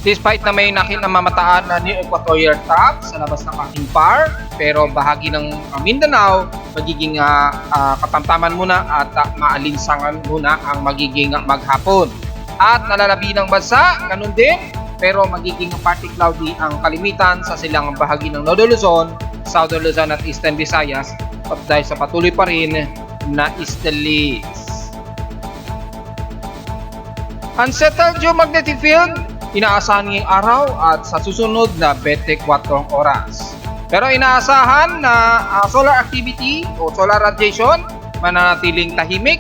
Despite na may nakinamamataan na near equatorial top sa labas ng ating par, pero bahagi ng Mindanao, magiging katamtaman muna at maalinsangan muna ang magiging maghapon. At nalalabi ng bansa, ganun din, pero magiging partly cloudy ang kalimitan sa silang bahagi ng Northern Luzon, Southern Luzon at Eastern Visayas at dahil sa patuloy pa rin na easterlies. Unsettled geomagnetic field, inaasahan ngayong araw at sa susunod na 24 oras. Pero inaasahan na solar activity o solar radiation mananatiling tahimik.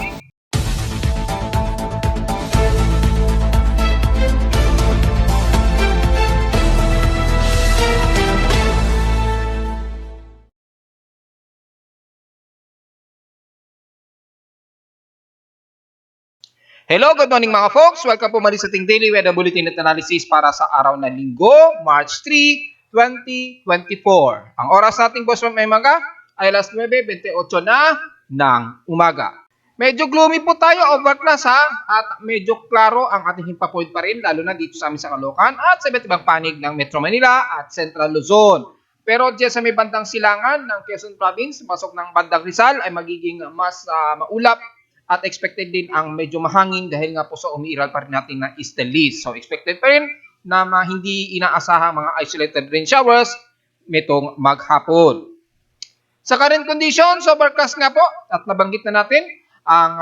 Hello, good morning mga folks. Welcome po muli sa ating Daily Weather Bulletin at Analysis para sa araw na Linggo, March 3, 2024. Ang oras nating boss may maga ay alas 9:28 na ng umaga. Medyo gloomy po tayo, overcast ha, at medyo klaro ang ating himpapoint pa rin, lalo na dito sa amin sa Caloocan at sa iba't ibang panig ng Metro Manila at Central Luzon. Pero diyan sa may bandang silangan ng Quezon Province, pasok ng bandang Rizal ay magiging mas maulap at expected din ang medyo mahangin dahil nga po sa umiiral pa rin natin na easterlies. So expected pa rin na hindi inaasahang mga isolated rain showers nitong maghapon. Sa current conditions, overcast nga po at nabanggit na natin ang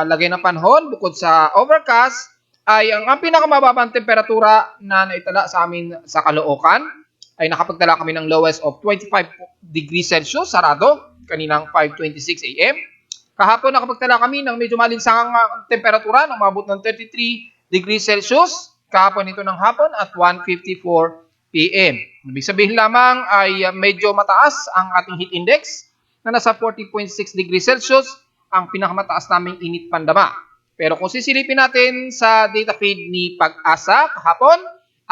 lagay ng panahon. Bukod sa overcast ay ang pinakamababang temperatura na naitala sa amin sa Caloocan ay nakapagtala kami ng lowest of 25 degrees Celsius sarado kaninang 5:26 AM. Kahapon nakapagtala kami ng medyo malinsangang temperatura na umabot ng 33 degrees Celsius kahapon ito ng hapon at 1:54 PM. Ibig sabihin lamang ay medyo mataas ang ating heat index na nasa 40.6 degrees Celsius, ang pinakamataas naming init pandama. Pero kung sisilipin natin sa data feed ni Pag-asa kahapon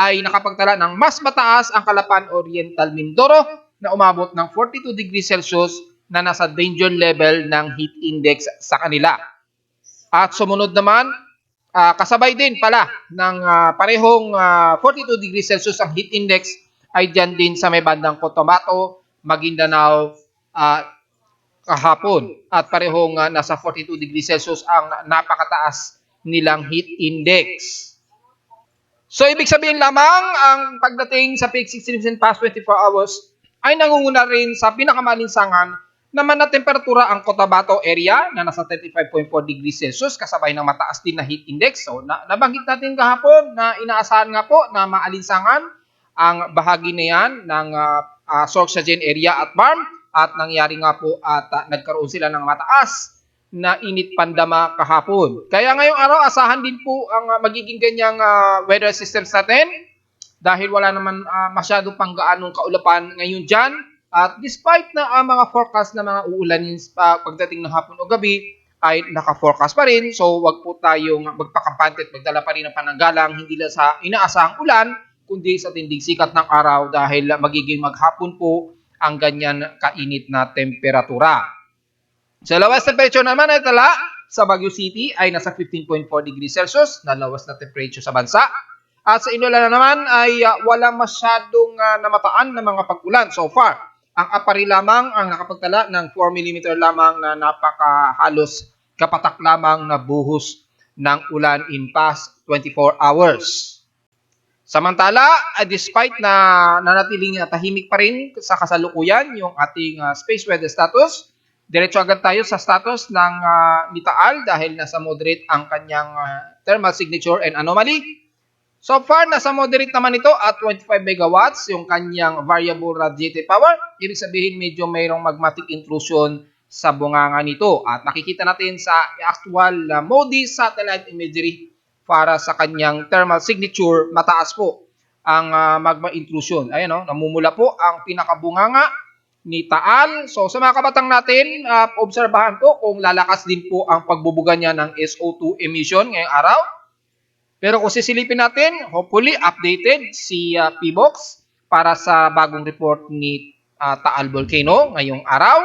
ay nakapagtala ng mas mataas ang Calapan Oriental Mindoro na umabot ng 42 degrees Celsius na nasa danger level ng heat index sa kanila. At sumunod naman, kasabay din pala ng parehong 42 degrees Celsius ang heat index ay dyan din sa may bandang Cotabato, Maguindanao kahapon. At parehong nasa 42 degrees Celsius ang napakataas nilang heat index. So ibig sabihin lamang ang pagdating sa peak 16% past 24 hours ay nangunguna rin sa pinakamalinsangan naman na temperatura ang Cotabato area na nasa 35.4 degrees Celsius kasabay ng mataas din na heat index. So nabanggit natin kahapon na inaasahan nga po na maalinsangan ang bahagi na yan ng Sorsogen area at Barm at nangyari nga po at nagkaroon sila ng mataas na init pandama kahapon. Kaya ngayong araw asahan din po ang magiging ganyang weather systems natin dahil wala naman masyado pang gaanong kaulapan ngayon dyan. At despite na ang mga forecast na mga uulanin pagdating ng hapon o gabi ay naka-forecast pa rin. So wag po tayong magpakampante at magdala pa rin ng pananggalang hindi lang sa inaasahang ulan kundi sa tinding sikat ng araw dahil magiging maghapon po ang ganyan kainit na temperatura. Sa lowest temperature naman ay tala sa Baguio City ay nasa 15.4 degrees Celsius na lowest na temperature sa bansa. At sa Inola naman ay walang masyadong namataan na mga pag-ulan so far. Ang Apari lamang ang nakapagtala ng 4 mm lamang na napakahalos kapatak lamang na buhos ng ulan in past 24 hours. Samantala, despite na nanatiling tahimik pa rin sa kasalukuyan yung ating space weather status, diretso agad tayo sa status ng Nitaal dahil nasa moderate ang kanyang thermal signature and anomaly. So far, nasa moderate naman ito at 25 megawatts yung kanyang variable radiated power. Ibig sabihin, medyo mayroong magmatic intrusion sa bunganga nito. At nakikita natin sa actual MODIS satellite imagery para sa kanyang thermal signature, mataas po ang magma intrusion. Ayan o, namumula po ang pinakabunganga ni Taal. So sa mga kabatang natin, obserbahan po kung lalakas din po ang pagbubuga niya ng SO2 emission ngayong araw. Pero kung sisilipin natin, hopefully updated si PBOX para sa bagong report ni Taal Volcano ngayong araw.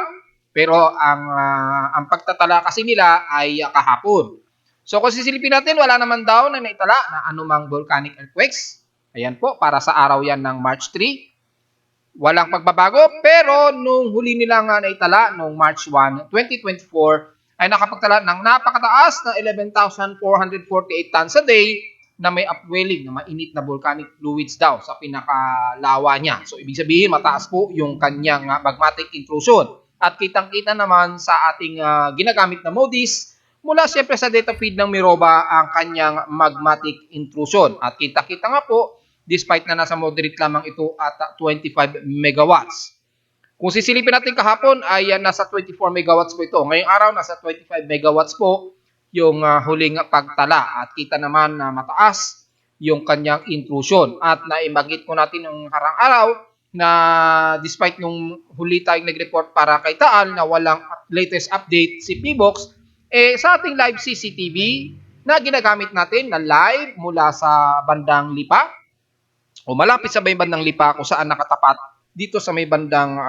Pero ang pagtatala kasi nila ay kahapon. So kung sisilipin natin, wala naman daw na naitala na anumang volcanic earthquakes Ayan po, para sa araw yan ng March 3. Walang pagbabago, pero nung huli nilang naitala, nung March 1, 2024, ay nakapagtala ng napakataas na 11,448 tons a day na may upwelling na mainit na volcanic fluids daw sa pinakalawa niya. So, ibig sabihin, mataas po yung kanyang magmatic intrusion. At kitang-kita naman sa ating ginagamit na MODIS, mula siyempre sa data feed ng Miroba ang kanyang magmatic intrusion. At kita-kita nga po, despite na nasa moderate lamang ito at 25 megawatts. Kung sisilipin natin kahapon ay nasa 24 megawatts po ito. Ngayong araw nasa 25 megawatts po yung huling pagtala. At kita naman na mataas yung kanyang intrusion. At naimagit ko natin yung harang araw na despite yung huli tayong nag-report para kay Taal na walang latest update si PBOX, sa ating live CCTV na ginagamit natin na live mula sa bandang Lipa o malapit sa may bandang Lipa kung saan nakatapat dito sa may bandang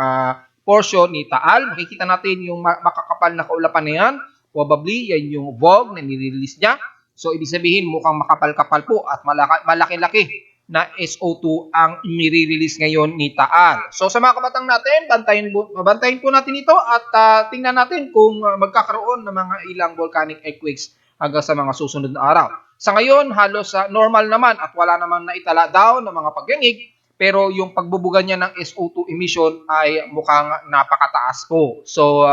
portion ni Taal. Makikita natin yung makakapal na kaulapan na yan. Probably yan yung VOG na nirelease niya. So ibig sabihin mukhang makapal-kapal po at malaki-laki na SO2 ang nire-release ngayon ni Taal. So sa mga kabatang natin, bantayin po natin ito at tingnan natin kung magkakaroon ng mga ilang volcanic earthquakes hanggang sa mga susunod na araw. Sa ngayon, halos normal naman at wala naman naitala daw ng mga pagyangig, pero yung pagbubuga niya ng SO2 emission ay mukhang napakataas po. So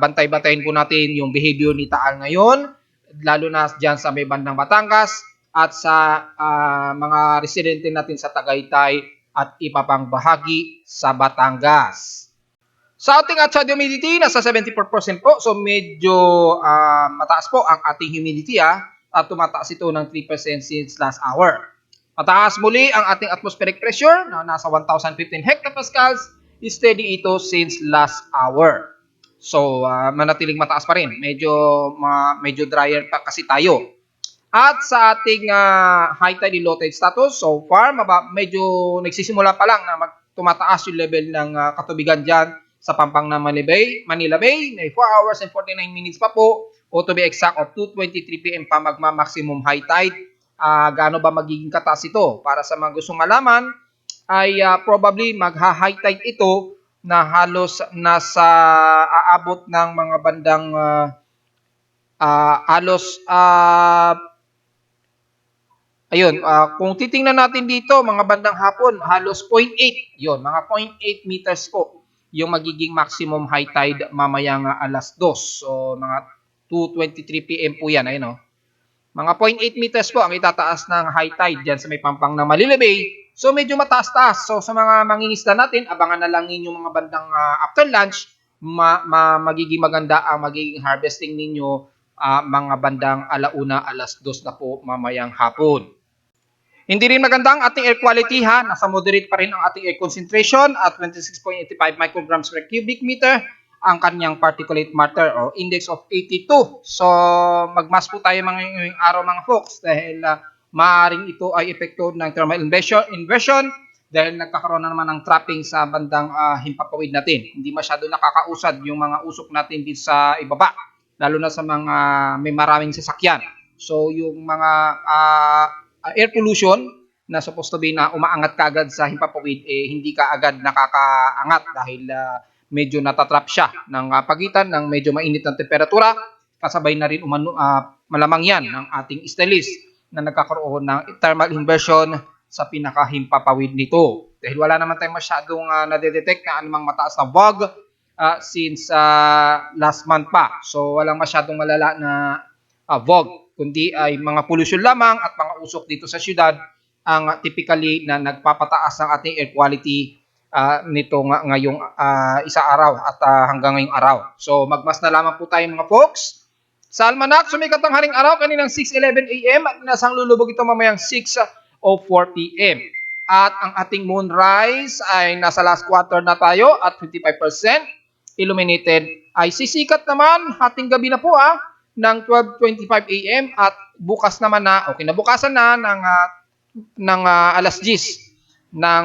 bantay-bantayin po natin yung behavior ni Taal ngayon, lalo na dyan sa may bandang Batangas, at sa mga residente natin sa Tagaytay at iba pang bahagi sa Batangas. Sa ating outside humidity, nasa 74% po. So medyo mataas po ang ating humidity at tumataas ito ng 3% since last hour. Mataas muli ang ating atmospheric pressure na nasa 1,015 hectopascals. Steady ito since last hour. So manatiling mataas pa rin. Medyo drier pa kasi tayo. At sa ating high tide and low tide status, so far, medyo nagsisimula pa lang na tumataas yung level ng katubigan dyan sa pampang ng Manila Bay. May 4 hours and 49 minutes pa po, o to be exact, of 2:23 p.m. pa magma-maximum high tide. Gaano ba magiging kataas ito? Para sa mga gustong malaman, ay probably magha-high tide ito na halos nasa aabot ng mga bandang kung titingnan natin dito, mga bandang hapon, halos 0.8. Yun, mga 0.8 meters po yung magiging maximum high tide mamayang alas 2. So, mga 2:23 p.m. po yan. Ayun, mga 0.8 meters po ang itataas ng high tide dyan sa may pampang ng Manila Bay. So, medyo mataas-taas. So, sa mga mangingisda natin, abangan na lang ninyo mga bandang after lunch, magiging maganda ang magiging harvesting ninyo mga bandang alauna, alas 2 na po mamayang hapon. Hindi rin maganda ang ating air quality ha. Nasa moderate pa rin ang ating air concentration at 26.85 micrograms per cubic meter. Ang kanyang particulate matter o index of 82. So magmas po tayo ngayong araw mga folks dahil maaaring ito ay epekto ng thermal inversion dahil nagkakaroon na naman ng trapping sa bandang himpapawid natin. Hindi masyado nakakausad yung mga usok natin dito sa ibaba, lalo na sa mga may maraming sasakyan. So yung mga air pollution na supposed to be na umaangat kaagad sa himpapawid, hindi ka agad nakakaangat dahil medyo natatrap siya ng pagitan ng medyo mainit na temperatura. Kasabay na rin malamang yan ng ating stainless na nagkakaroon ng thermal inversion sa pinakahimpapawid nito. Dahil wala naman tayong masyadong nadedetect na anumang mataas na VOG since last month pa. So walang masyadong malala na VOG, kundi ay mga pollution lamang at mga usok dito sa syudad ang typically na nagpapataas ng ating air quality nito ngayong isa araw at hanggang ngayong araw. So magmas na lamang po tayo mga folks. Sa almanac, sumikat ang haring araw kaninang 6:11 a.m. at nasang lulubog ito mamayang 6:04 p.m. At ang ating moonrise ay nasa last quarter na tayo at 55% illuminated. Ay sisikat naman hating gabi na po ng 12:25 a.m. at bukas naman na o kinabukasan na ng alas 10 ng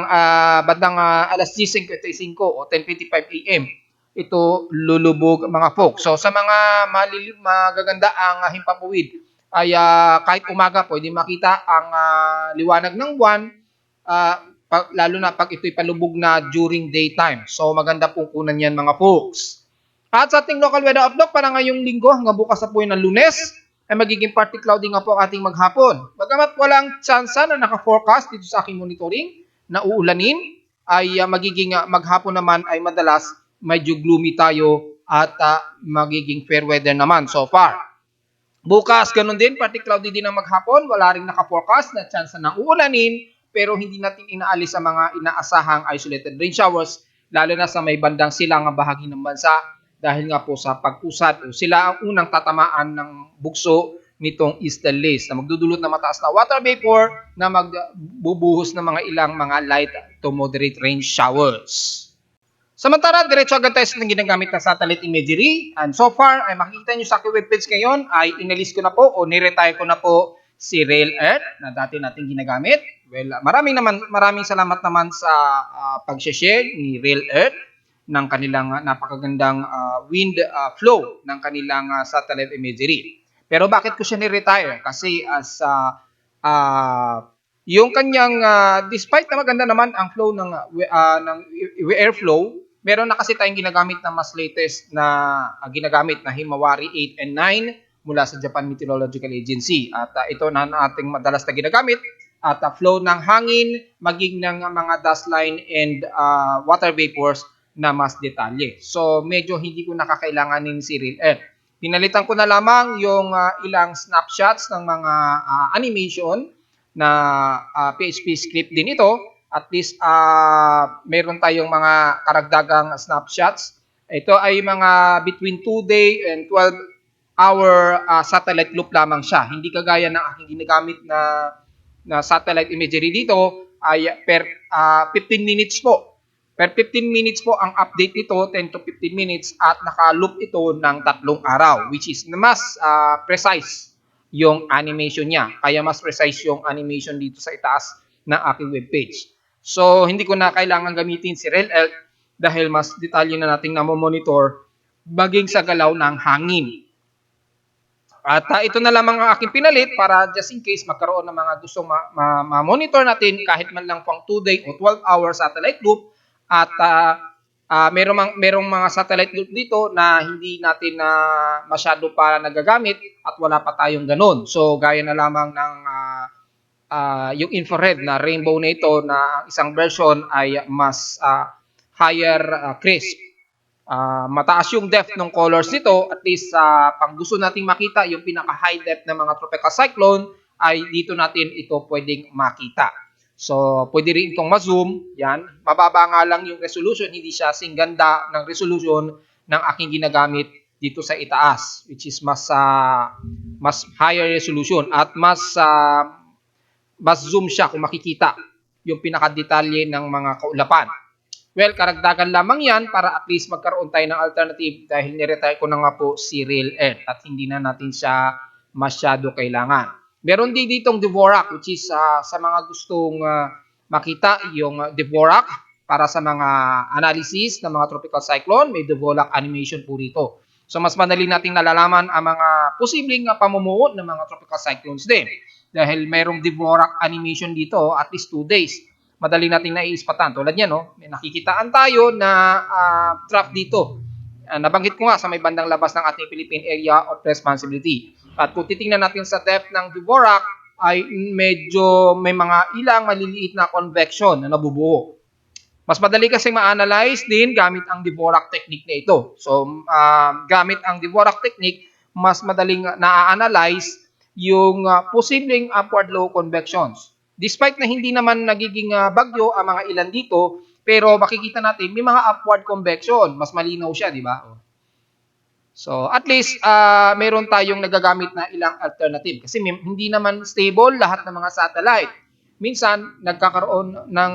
bandang alas 10:55 o 10:25 a.m. ito lulubog mga folks. So sa mga magaganda ang himpapawid ay kahit umaga pwede makita ang liwanag ng buwan, lalo na pag ito'y palubog na during daytime. So maganda pong kunan yan mga folks. At sa ating local weather outlook para ngayong linggo hanggang bukas na po yun ng Lunes, ay magiging partly cloudy nga po ang ating maghapon. Bagamat walang tsansa na naka-forecast dito sa aking monitoring na uulanin, ay magiging maghapon naman ay madalas medyo gloomy tayo at magiging fair weather naman so far. Bukas, ganun din, partly cloudy din ang maghapon, wala rin naka-forecast na tsansa ng uulanin, pero hindi natin inaalis ang mga inaasahang isolated rain showers, lalo na sa may bandang silangang bahagi ng bansa, dahil nga po sa pag-usad o sila ang unang tatamaan ng bugso nitong eastern lace na magdudulot ng mataas na water vapor na magbubuhos ng mga ilang mga light to moderate rain showers. Samantala, diretso agad tayo sa ginagamit na satellite imagery. And so far, ay makikita nyo sa aking webpage ngayon ay inalis ko na po o niretire ko na po si Rail Earth na dati nating ginagamit. Well, maraming salamat naman sa pag-share ni Rail Earth ng kanilang napakagandang wind flow ng kanilang satellite imagery. Pero bakit ko siya ni-retire? Kasi as yung kanyang despite na maganda naman ang flow ng airflow, meron na kasi tayong ginagamit na mas latest na ginagamit na Himawari 8 and 9 mula sa Japan Meteorological Agency. At ito na ating madalas na ginagamit at flow ng hangin, maging ng mga dust line and water vapors na mas detalye. So, medyo hindi ko nakakailanganin si Real Earth. Pinalitan ko na lamang yung ilang snapshots ng mga animation na PHP script din ito. At least, meron tayong mga karagdagang snapshots. Ito ay mga between 2-day and 12-hour satellite loop lamang siya. Hindi kagaya ng aking ginagamit na satellite imagery dito ay per 15 minutes po. Per 15 minutes po ang update nito, 10 to 15 minutes at naka-loop ito ng 3 araw, which is mas precise yung animation niya. Kaya mas precise yung animation dito sa itaas ng aking webpage. So, hindi ko na kailangan gamitin si Rail Earth dahil mas detalye na nating namomonitor baging sa galaw ng hangin. At ito na lamang ang aking pinalit para just in case magkaroon ng mga gustong ma-monitor natin kahit man lang pang 2-day o 12-hour satellite loop. At merong mga satellite loop dito na hindi natin masyado pa nagagamit at wala pa tayong ganun. So, gaya na lamang ng yung infrared na rainbow na ito na isang version ay mas higher crisp. Mataas yung depth ng colors nito, at least pag gusto nating makita yung pinaka-high depth ng mga tropical cyclone, ay dito natin ito pwedeng makita. So, pwede rin itong ma-zoom. Yan. Mababa nga lang yung resolution. Hindi siya singganda ng resolution ng aking ginagamit dito sa itaas, which is mas higher resolution at mas zoom siya kung makikita yung pinakadetalye ng mga kaulapan. Well, karagdagan lamang yan para at least magkaroon tayo ng alternative dahil niretire ko na nga po si Real Earth at hindi na natin siya masyado kailangan. Meron din ditong Dvorak, which is sa mga gustong makita yung Dvorak para sa mga analysis ng mga tropical cyclone, may Dvorak animation po rito. So, mas madali nating nalalaman ang mga posibleng pamumuo ng mga tropical cyclones din. Dahil mayroong Dvorak animation dito, at least 2 days. Madali nating naiispatan. Tulad yan, no? May nakikitaan tayo na trap dito. Nabanggit ko nga sa may bandang labas ng ating Philippine Area of Responsibility. At kung titingnan natin sa depth ng Dvorak, ay medyo may mga ilang maliliit na convection na nabubuo. Mas madali kasi ma-analyze din gamit ang Dvorak technique na ito. So, gamit ang Dvorak technique, mas madaling na-analyze yung posibleng upward low convections. Despite na hindi naman nagiging bagyo ang mga ilan dito, pero makikita natin may mga upward convection. Mas malinaw siya, di ba? So, at least, meron tayong nagagamit na ilang alternative. Kasi hindi naman stable lahat ng mga satellite. Minsan, nagkakaroon ng,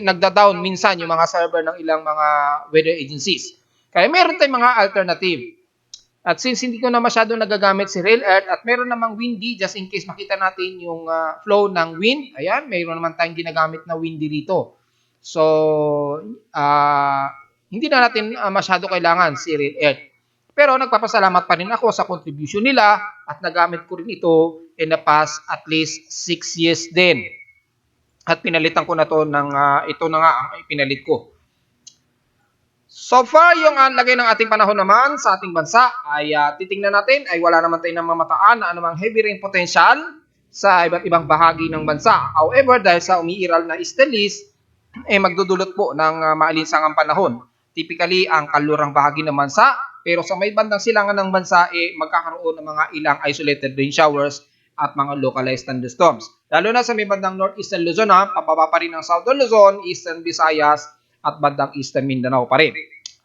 nagda-down minsan yung mga server ng ilang mga weather agencies. Kaya meron tayong mga alternative. At since hindi ko na masyado nagagamit si Rail Earth at meron namang windy, just in case makita natin yung flow ng wind, ayan, meron naman tayong ginagamit na windy rito. So, hindi na natin masyado kailangan si Rail Earth. Pero nagpapasalamat pa rin ako sa contribution nila at nagamit ko rin ito in the past at least 6 years din. At pinalitan ko na to ng ito na nga ang pinalit ko. So far, yung lagay ng ating panahon naman sa ating bansa ay titingnan natin ay wala naman tayong namamataan na anumang heavy rain potential sa iba't ibang bahagi ng bansa. However, dahil sa umiiral na istelis, magdudulot po ng maalinsangang panahon. Typically, ang kalurang bahagi ng bansa, pero sa may bandang silangan ng bansa, magkakaroon ng mga ilang isolated rain showers at mga localized thunderstorms. Lalo na sa may bandang northeastern Luzon, pababa pa rin ng southern Luzon, eastern Visayas, at bandang eastern Mindanao pa rin.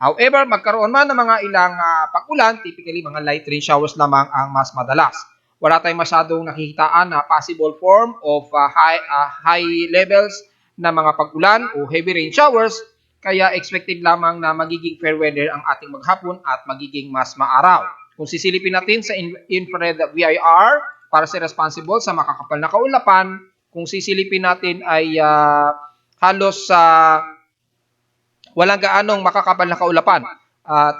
However, magkaroon man ng mga ilang pag-ulan, typically mga light rain showers lamang ang mas madalas. Wala tayong masyadong nakikitaan na possible form of high levels na mga pag-ulan o heavy rain showers, kaya expected lamang na magiging fair weather ang ating maghapon at magiging mas maaraw. Kung sisilipin natin sa infrared VIR para sa responsible sa makakapal na kaulapan, kung sisilipin natin ay halos walang gaanong makakapal na kaulapan.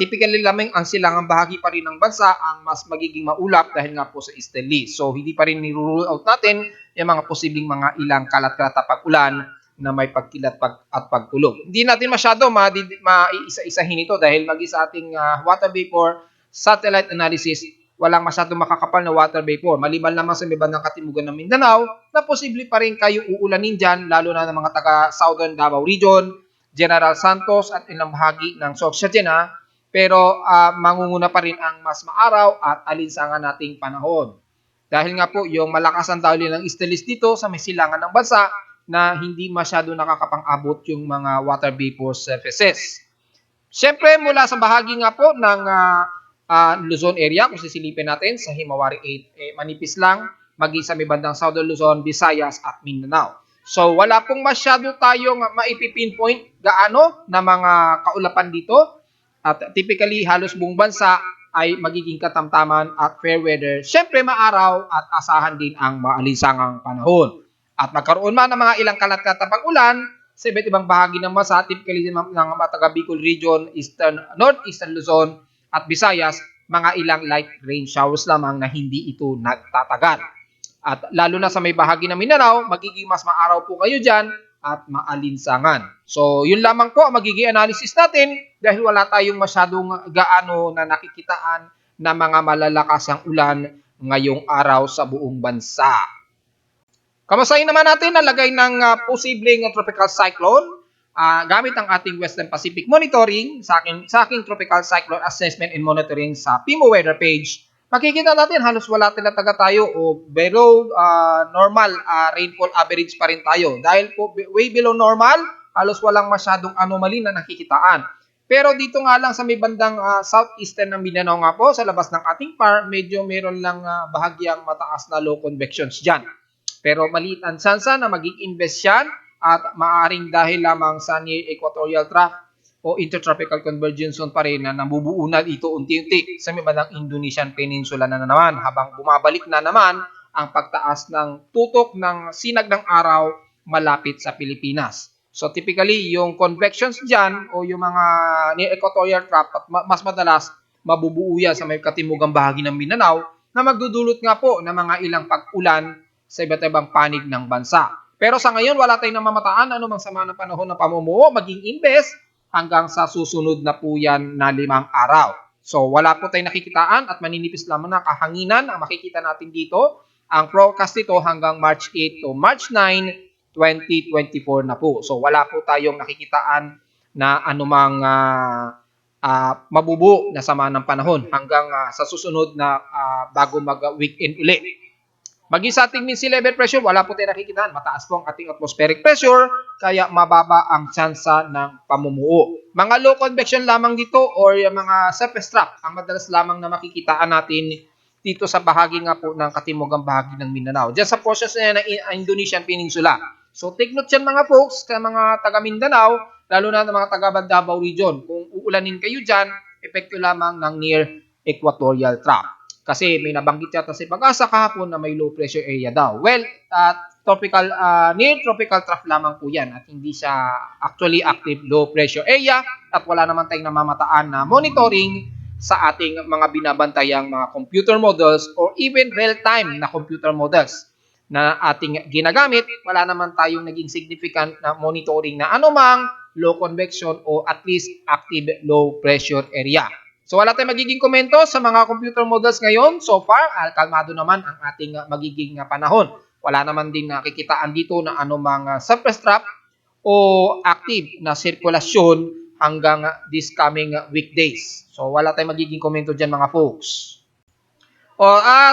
Typically lamang ang silangang bahagi pa rin ng bansa ang mas magiging maulap dahil nga po sa easterly. So hindi pa rin nirule out natin yung mga posibleng mga ilang kalat-kalat na pag-ulan na may pagkilat at pagkulog. Hindi natin masyado maiisa-isahin ito dahil magi sa ating water vapor satellite analysis, walang masyadong makakapal na water vapor. Maliban lamang sa may bandang katimugan ng Mindanao na posible pa rin kayo uulanin dyan, lalo na ng mga taga-Southern Davao Region, General Santos at ilang bahagi ng Sorsogon, pero mangunguna pa rin ang mas maaraw at alinsangan nating panahon. Dahil nga po yung malakas ang daloy ng easterlies dito sa may silangan ng bansa na hindi masyado nakakapang-abot yung mga water vapor surfaces. Siyempre mula sa bahagi nga po ng Luzon area, kung sisilipin natin sa Himawari 8, manipis lang, magi sa may bandang Southern Luzon, Visayas at Mindanao. So, wala pong masyado tayong maipipinpoint gaano na mga kaulapan dito. At typically, halos buong bansa ay magiging katamtaman at fair weather. Siyempre, maaraw at asahan din ang maalinsangang panahon. At magkaroon man ng mga ilang kalat-kalat na pag-ulan sa iba't ibang bahagi ng bansa, typically ng mga taga Bicol Region, Northeastern Luzon at Visayas, mga ilang light rain showers lamang na hindi ito nagtatagal. At lalo na sa may bahagi ng Mindanao, magiging mas maaraw po kayo dyan at maalinsangan. So, yun lamang po ang magiging analysis natin dahil wala tayong masyadong gaano na nakikitaan na mga malalasang ulan ngayong araw sa buong bansa. Kamustahin naman natin ang lagay ng posibleng tropical cyclone gamit ang ating Western Pacific Monitoring sa aking Tropical Cyclone Assessment and Monitoring sa PIMO Weather page. Makikita natin halos wala talaga tayo o below normal rainfall average pa rin tayo. Dahil po way below normal, halos walang masyadong anomaly na nakikitaan. Pero dito nga lang sa may bandang southeastern ng Mindanao nga po, sa labas ng ating PAR, medyo meron lang bahagyang mataas na low convections dyan. Pero maliit ang tsansa na mag-invest yan at maaaring dahil lamang sa near equatorial trough o intertropical convergence zone pa rin na nabubuo na ito unti-unti sa may bandang Indonesian Peninsula na naman habang bumabalik na naman ang pagtaas ng tutok ng sinag ng araw malapit sa Pilipinas. So typically yung convections dyan o yung mga near equatorial trough at mas madalas mabubuo yan sa may katimugang bahagi ng Mindanao na magdudulot nga po ng mga ilang pag-ulan sa iba't ibang panig ng bansa. Pero sa ngayon wala tayong namamataan anumang sama ng panahon ng pamumuo maging invest hanggang sa susunod na po yan na 5 araw. So wala po tayong nakikitaan at maninipis lamang na kahanginan ang makikita natin dito. Ang forecast nito hanggang March 8 to March 9, 2024 na po. So wala po tayong nakikitaan na anumang mabubuo na sama ng panahon hanggang sa susunod na bago mag-weekend ulit. Magi sa ating mean sea level pressure, wala po tayo nakikitaan. Mataas po ang ating atmospheric pressure, kaya mababa ang tsansa ng pamumuo. Mga low convection lamang dito or yung mga surface trough, ang madalas lamang na makikitaan natin dito sa bahagi nga po ng katimugang bahagi ng Mindanao. Diyan sa portions na ng Indonesian Peninsula. So take note yan mga folks, kaya mga taga Mindanao, lalo na ng mga taga Davao Region. Kung uulanin kayo dyan, epekto lamang ng near equatorial trough. Kasi may nabanggit yata sa Pag-asa kahapon na may low pressure area daw. Well, near tropical trough lamang po yan at hindi siya actually active low pressure area at wala naman tayong namamataan na monitoring sa ating mga binabantayang mga computer models or even real-time na computer models na ating ginagamit. Wala naman tayong naging significant na monitoring na anumang low convection o at least active low pressure area. So wala tayong magiging komento sa mga computer models ngayon. So far, kalmado naman ang ating magiging panahon. Wala naman din nakikitaan dito na anumang surface trap o active na sirkulasyon hanggang this coming weekdays. So wala tayong magiging komento dyan mga folks.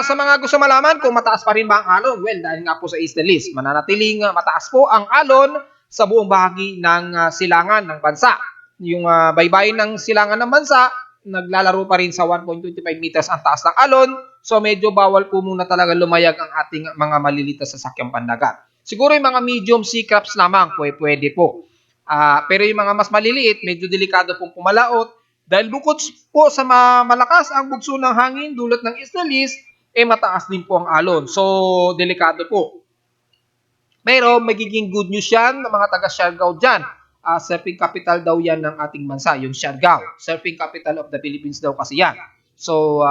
Sa mga gusto malaman kung mataas pa rin ba ang alon, well, dahil nga po sa East List, mananatiling mataas po ang alon sa buong bahagi ng silangan ng bansa. Yung baybayin ng silangan ng bansa, naglalaro pa rin sa 1.25 meters ang taas ng alon. So medyo bawal po muna talaga lumayag ang ating mga maliliit na sasakyang pandagat. Siguro yung mga medium sea crabs lamang pwede po. Pero yung mga mas maliliit, medyo delikado pong pumalaot. Dahil bukod po sa malakas ang bugso ng hangin dulot ng isdalis, mataas din po ang alon. So, delikado po. Pero magiging good news yan ng mga taga-Siargao dyan. Surfing capital daw yan ng ating bansa, yung Siargao. Surfing capital of the Philippines daw kasi yan. So,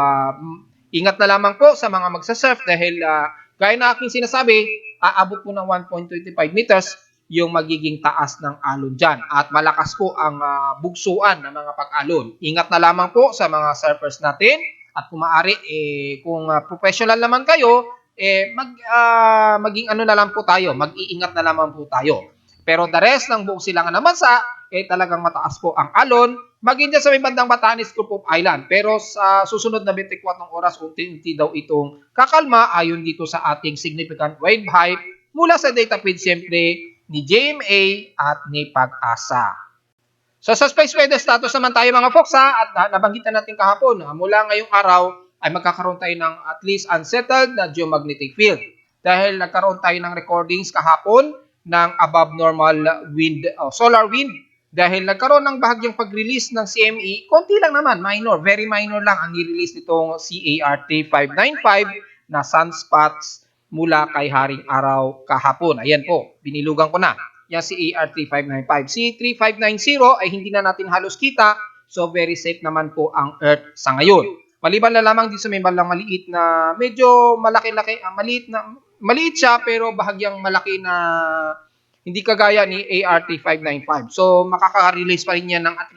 ingat na lamang po sa mga magsasurf dahil gaya na aking sinasabi, aabot po ng 1.25 meters yung magiging taas ng alon dyan. At malakas po ang bugsuan ng mga pag-alon. Ingat na lamang po sa mga surfers natin. At kung maaari, kung professional naman kayo, maging ano na lang po tayo, mag-iingat na lamang po tayo. Pero the rest ng buong silangan ng bansa, talagang mataas po ang alon, maging dyan sa may bandang Batanes Group of Island. Pero sa susunod na 24 oras, unti-unti daw itong kakalma ayon dito sa ating significant wave height mula sa data feed siyempre ni JMA at ni Pag-asa. So sa space weather status naman tayo mga folks at nabanggitan natin kahapon, mula ngayong araw ay magkakaroon tayo ng at least unsettled na geomagnetic field. Dahil nagkaroon tayo ng recordings kahapon ng above normal wind, solar wind. Dahil nagkaroon ng bahagyang pag-release ng CME, konti lang naman, minor, very minor lang ang ni-release nitong CART 595 na sunspots mula kay Haring Araw kahapon. Ayan po, binilugan ko na. Yan si ART 595. Si 3590 ay hindi na natin halos kita, so very safe naman po ang Earth sa ngayon. Maliban na lamang dito sa may balang maliit na medyo malaki-laki, maliit siya pero bahagyang malaki na hindi kagaya ni ART 595. So makaka-release pa rin yan ng at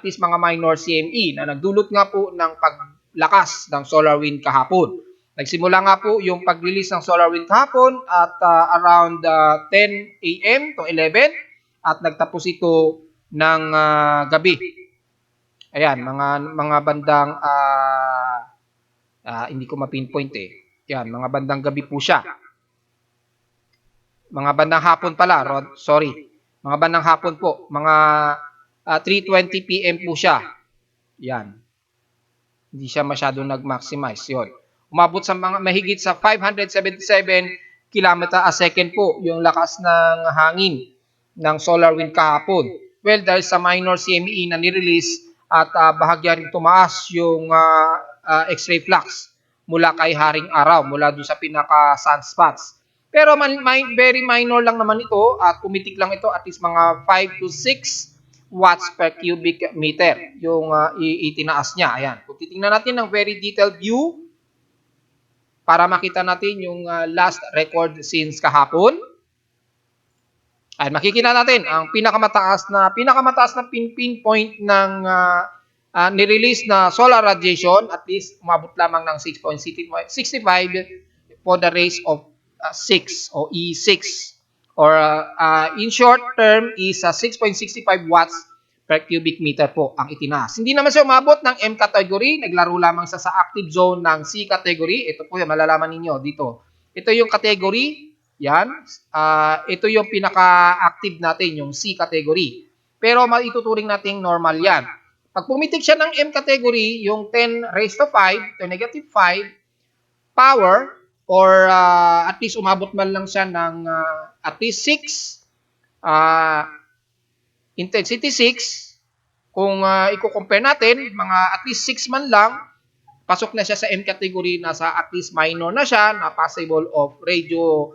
least mga minor CME na nagdulot nga po ng paglakas ng solar wind kahapon. Nagsimula nga po yung pag-release ng solar wind kahapon at around 10 a.m. to 11 at nagtapos ito ng gabi. Ayan, mga bandang hindi ko ma-pinpoint Yan, mga bandang gabi po siya. Mga bandang hapon pala, Rod. Sorry. Mga bandang hapon po. Mga 3:20 p.m. po siya. Yan. Hindi siya masyadong nag-maximize. Yun. Umabot sa mga mahigit sa 577 km a second po yung lakas ng hangin ng solar wind kahapon. Well, dahil sa minor CME na nirelease at bahagya rin tumaas yung X-ray flux mula kay Haring Araw, mula doon sa pinaka-sunspots. Pero very minor lang naman ito at pumitik lang ito at least mga 5 to 6 watts per cubic meter yung itinaas niya. Ayan. Kung titingnan natin ng very detailed view para makita natin yung last record since kahapon. Ay makikita natin ang pinakamataas na pinpoint ng nirelease na solar radiation, at least umabot lamang ng 6.65 for the rays of 6 o E6 or in short term is 6.65 watts per cubic meter po ang itinaas. Hindi naman siya umabot ng M category, naglaro lamang sa active zone ng C category. Ito po yung malalaman ninyo dito. Ito yung category. Yan. Ito yung pinaka-active natin, yung C category. Pero maituturing nating normal yan. Pag pumitik siya ng M category, yung 10 raised to 5 to negative 5 power, or at least umabot man lang siya ng at least 6 intensity 6, kung i-compare natin, mga at least 6 man lang, pasok na siya sa M category, nasa at least minor na siya, na possible of radio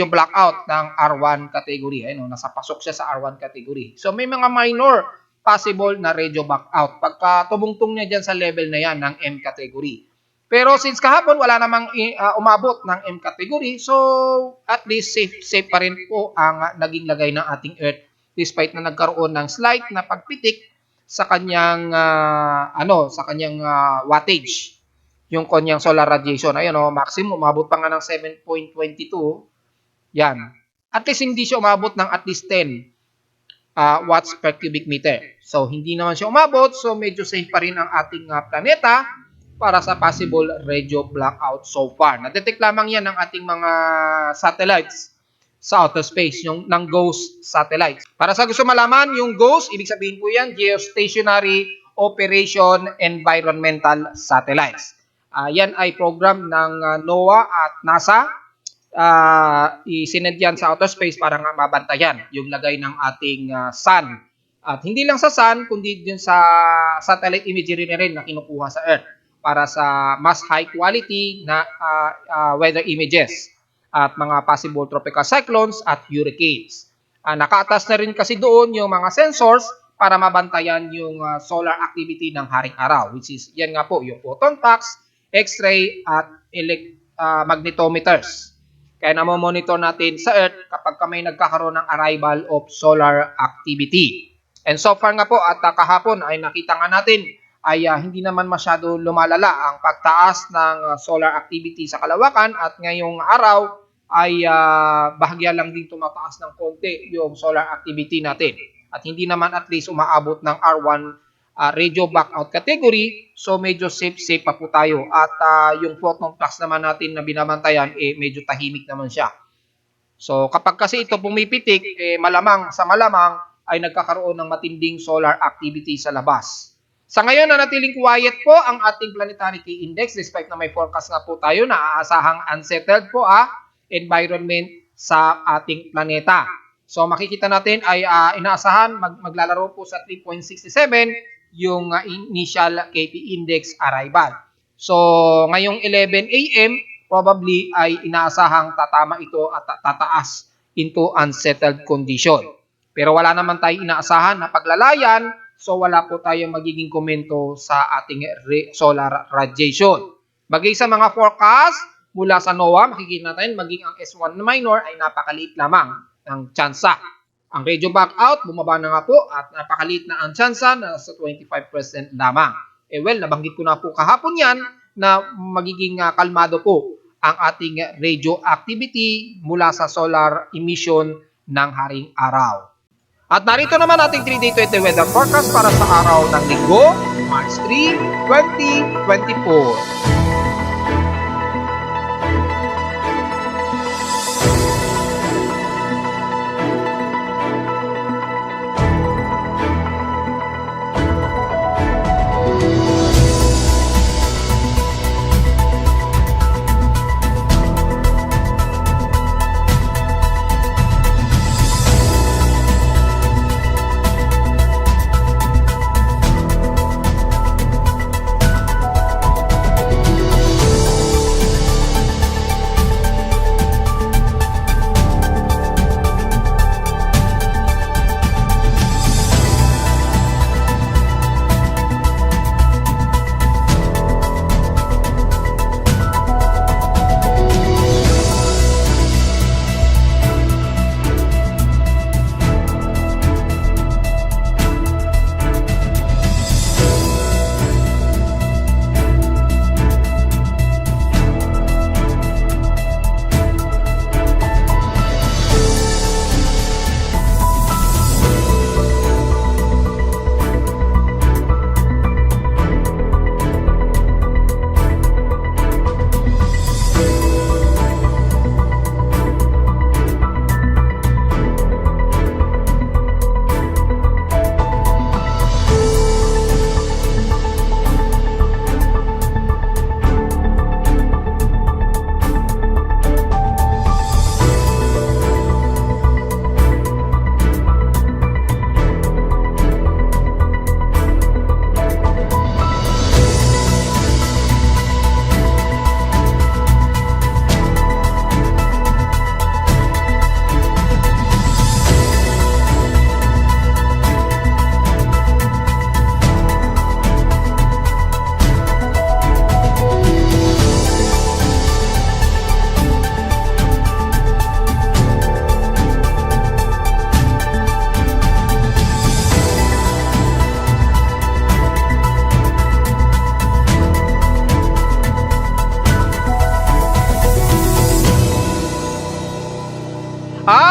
blackout ng R1 category. Ayun, nasa pasok siya sa R1 category. So may mga minor possible na radyo blackout. Pagka tumungtong niya dyan sa level na yan ng M category. Pero since kahapon wala namang umabot ng M category, so at least safe pa rin po ang naging lagay ng ating Earth despite na nagkaroon ng slight na pagpitik sa kanyang wattage, yung kanyang solar radiation. Ayun maximum umabot pa nga ng 7.22. Yan. At least hindi siya umabot ng at least 10 watts per cubic meter. So, hindi naman siya umabot. So, medyo safe pa rin ang ating planeta para sa possible radyo blackout so far. Na-detect lamang yan ng ating mga satellites sa outer space, yung ng GOES satellites. Para sa gusto malaman, yung GOES, ibig sabihin po yan, Geostationary Operation Environmental Satellites. Yan ay program ng NOAA at NASA. Isinend yan sa outer space para nga mabantayan yung lagay ng ating sun. At hindi lang sa sun, kundi din sa satellite imagery na rin na kinukuha sa Earth para sa mas high quality na weather images at mga possible tropical cyclones at hurricanes. Nakaatas na rin kasi doon yung mga sensors para mabantayan yung solar activity ng haring araw, which is yan nga po yung photon packs, X-ray at magnetometers. Kaya namomonitor natin sa Earth kapag may nagkakaroon ng arrival of solar activity. And so far nga po at kahapon ay nakita nga natin ay hindi naman masyado lumalala ang pagtaas ng solar activity sa kalawakan at ngayong araw ay bahagya lang din tumataas ng konti yung solar activity natin. At hindi naman at least umaabot ng R1 radio blackout category, so medyo safe pa po tayo. At yung photon flux naman natin na binabantayan, medyo tahimik naman siya. So kapag kasi ito pumipitik, malamang ay nagkakaroon ng matinding solar activity sa labas. Sa ngayon, nanatiling quiet po ang ating planetary K-index despite na may forecast nga po tayo na aasahang unsettled po environment sa ating planeta. So makikita natin ay inaasahan maglalaro po sa 3.67 yung initial KP index arrival. So ngayong 11 AM probably ay inaasahang tatama ito at tataas into unsettled condition. Pero wala naman tayong inaasahan na paglalayan, so wala po tayong magiging komento sa ating solar radiation. Bagay sa mga forecast mula sa NOAA, makikita natin maging ang S1 minor ay napakaliit lamang ng tsansa. Ang radio blackout, bumaba na nga po at napakaliit na ang tsansa na sa 25% lamang. Nabanggit ko na po kahapon yan na magiging kalmado po ang ating radio activity mula sa solar emission ng haring araw. At narito naman ating 3-day 20 weather forecast para sa araw ng Linggo, March 3, 2024.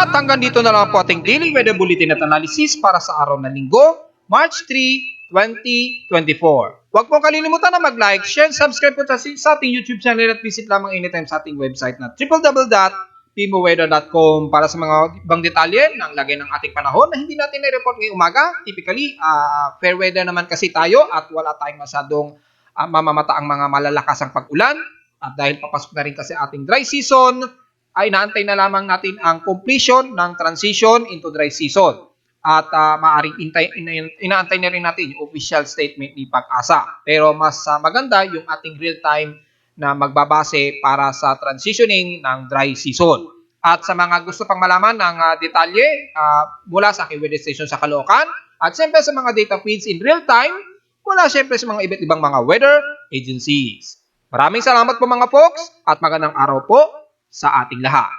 At hanggang dito na lang po ating daily weather bulletin at analysis para sa araw ng Linggo, March 3, 2024. Huwag pong kalilimutan na mag-like, share, subscribe po sa ating YouTube channel at visit lamang anytime sa ating website na www.pimoweather.com para sa mga ibang detalye ng lagay ng ating panahon na hindi natin na-report ngayong umaga. Typically, fair weather naman kasi tayo at wala tayong masyadong mamamataang mga malalasang pag-ulan. At dahil papasok na rin kasi ating dry season, ay inaantay na lamang natin ang completion ng transition into dry season. At maaaring inaantay na rin natin yung official statement ni Pag-asa. Pero mas maganda yung ating real-time na magbabase para sa transitioning ng dry season. At sa mga gusto pang malaman ng detalye mula sa aking weather station sa Caloocan, at siyempre sa mga data feeds in real time, mula siyempre sa mga iba't ibang mga weather agencies. Maraming salamat po mga folks at magandang araw po sa ating lahat.